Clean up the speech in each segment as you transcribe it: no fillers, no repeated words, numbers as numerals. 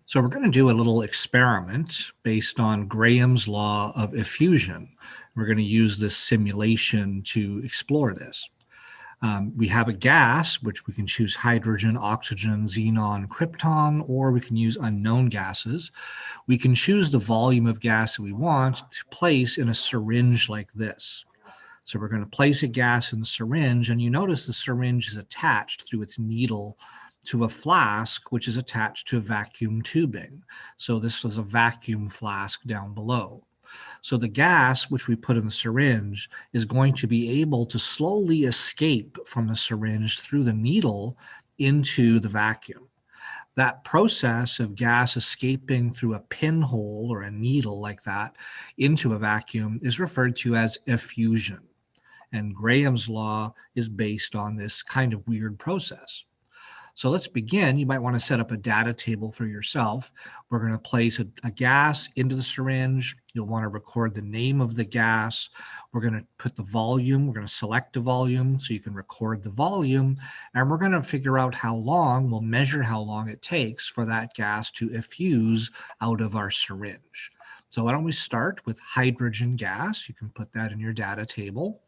So we're going to do a little experiment based on Graham's law of effusion. We're going to use this simulation to explore this. We have a gas, which we can choose hydrogen, oxygen, xenon, krypton, or we can use unknown gases. We can choose the volume of gas that we want to place in a syringe like this. So we're going to place a gas in the syringe, and you notice the syringe is attached through its needle to a flask, which is attached to a vacuum tubing. So this was a vacuum flask down below. So the gas, which we put in the syringe, is going to be able to slowly escape from the syringe through the needle into the vacuum. That process of gas escaping through a pinhole or a needle like that into a vacuum is referred to as effusion. And Graham's law is based on this kind of weird process. So let's begin. You might want to set up a data table for yourself. We're going to place a gas into the syringe. You'll want to record the name of the gas. We're going to put the volume. We're going to select a volume so you can record the volume. And we're going to figure out how long, we'll measure how long it takes for that gas to effuse out of our syringe. So why don't we start with hydrogen gas? You can put that in your data table.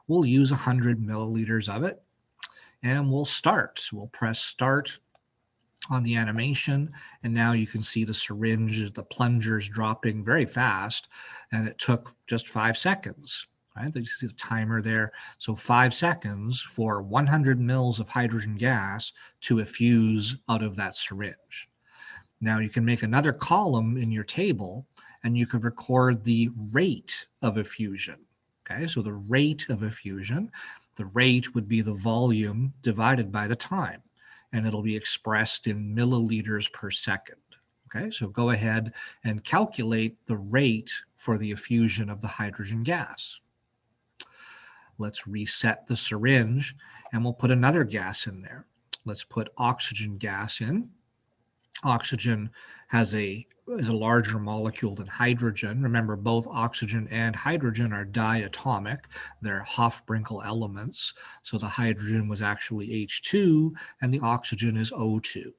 We'll use 100 milliliters of it. And we'll start. So we'll press start on the animation, and now you can see the syringe, the plungers dropping very fast, and it took just 5 seconds. Right? You see the timer there. So 5 seconds for 100 mils of hydrogen gas to effuse out of that syringe. Now you can make another column in your table, and you can record the rate of effusion. Okay, so the rate of effusion. The rate would be the volume divided by the time, and it'll be expressed in milliliters per second. Okay, so go ahead and calculate the rate for the effusion of the hydrogen gas. Let's reset the syringe, and we'll put another gas in there. Let's put oxygen gas in. Oxygen is a larger molecule than hydrogen. Remember, both oxygen and hydrogen are diatomic. They're Hofbrinkel elements. So the hydrogen was actually H2 and the oxygen is O2.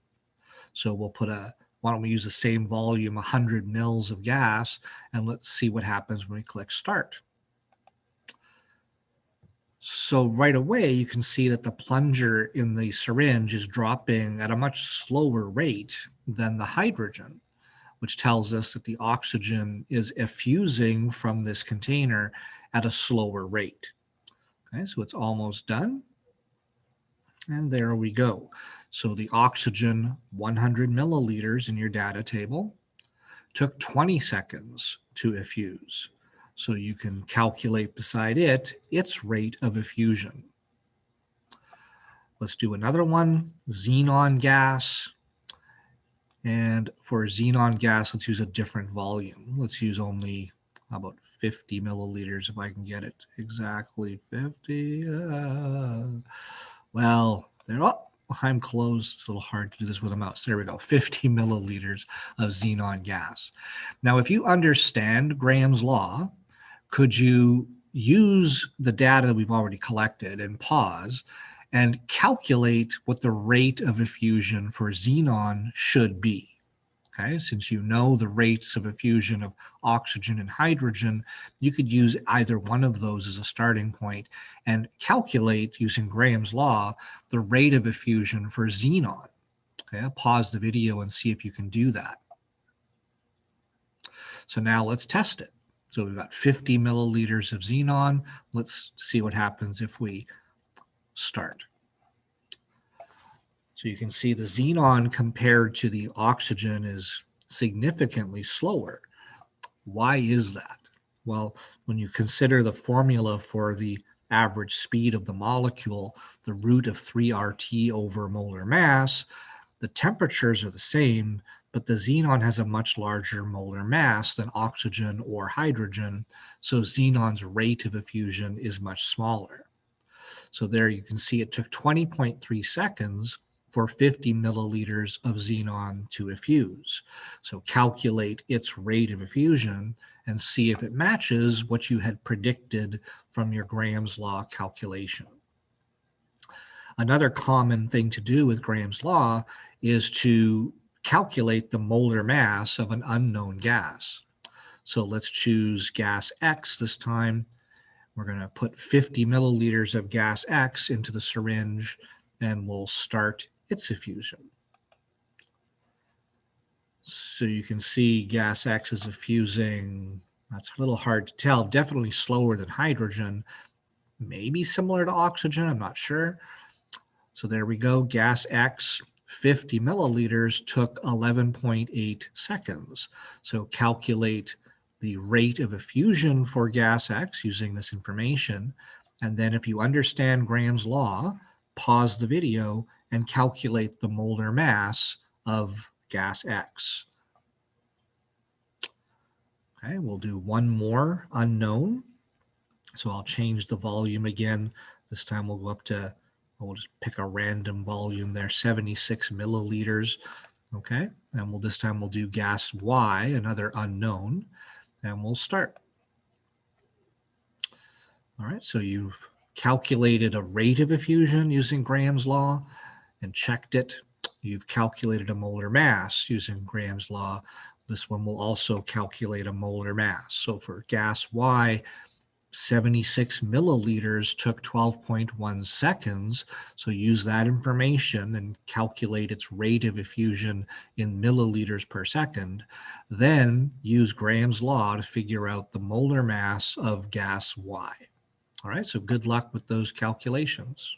So we'll put why don't we use the same volume, 100 mils of gas, and let's see what happens when we click start. So right away, you can see that the plunger in the syringe is dropping at a much slower rate than the hydrogen, which tells us that the oxygen is effusing from this container at a slower rate. Okay, so it's almost done. And there we go. So the oxygen, 100 milliliters in your data table, took 20 seconds to effuse. So you can calculate beside it its rate of effusion. Let's do another one, xenon gas. And for xenon gas, let's use a different volume. Let's use only about 50 milliliters if I can get it exactly 50. Well, I'm close. It's a little hard to do this with a mouse. There we go, 50 milliliters of xenon gas. Now, if you understand Graham's law, could you use the data that we've already collected and pause and calculate what the rate of effusion for xenon should be? Okay, since you know the rates of effusion of oxygen and hydrogen, you could use either one of those as a starting point and calculate, using Graham's law, the rate of effusion for xenon. Okay, I'll pause the video and see if you can do that. So now let's test it. So we've got 50 milliliters of xenon. Let's see what happens if we start. So you can see the xenon compared to the oxygen is significantly slower. Why is that? Well, when you consider the formula for the average speed of the molecule, the root of 3RT over molar mass, the temperatures are the same, but the xenon has a much larger molar mass than oxygen or hydrogen, so xenon's rate of effusion is much smaller. So there you can see it took 20.3 seconds for 50 milliliters of xenon to effuse. So calculate its rate of effusion and see if it matches what you had predicted from your Graham's law calculation. Another common thing to do with Graham's law is to calculate the molar mass of an unknown gas. So let's choose gas X this time. We're going to put 50 milliliters of gas X into the syringe, and we'll start its effusion. So you can see gas X is effusing. That's a little hard to tell. Definitely slower than hydrogen. Maybe similar to oxygen. I'm not sure. So there we go. Gas X, 50 milliliters, took 11.8 seconds. So calculate the rate of effusion for gas X using this information. And then if you understand Graham's law, pause the video and calculate the molar mass of gas X. Okay, we'll do one more unknown. So I'll change the volume again. This time we'll go up to, we'll just pick a random volume there, 76 milliliters. Okay, and this time we'll do gas Y, another unknown, and we'll start. All right, so you've calculated a rate of effusion using Graham's law and checked it. You've calculated a molar mass using Graham's law. This one will also calculate a molar mass. So for gas Y, 76 milliliters took 12.1 seconds. So use that information and calculate its rate of effusion in milliliters per second. Then use Graham's law to figure out the molar mass of gas Y. All right, so good luck with those calculations.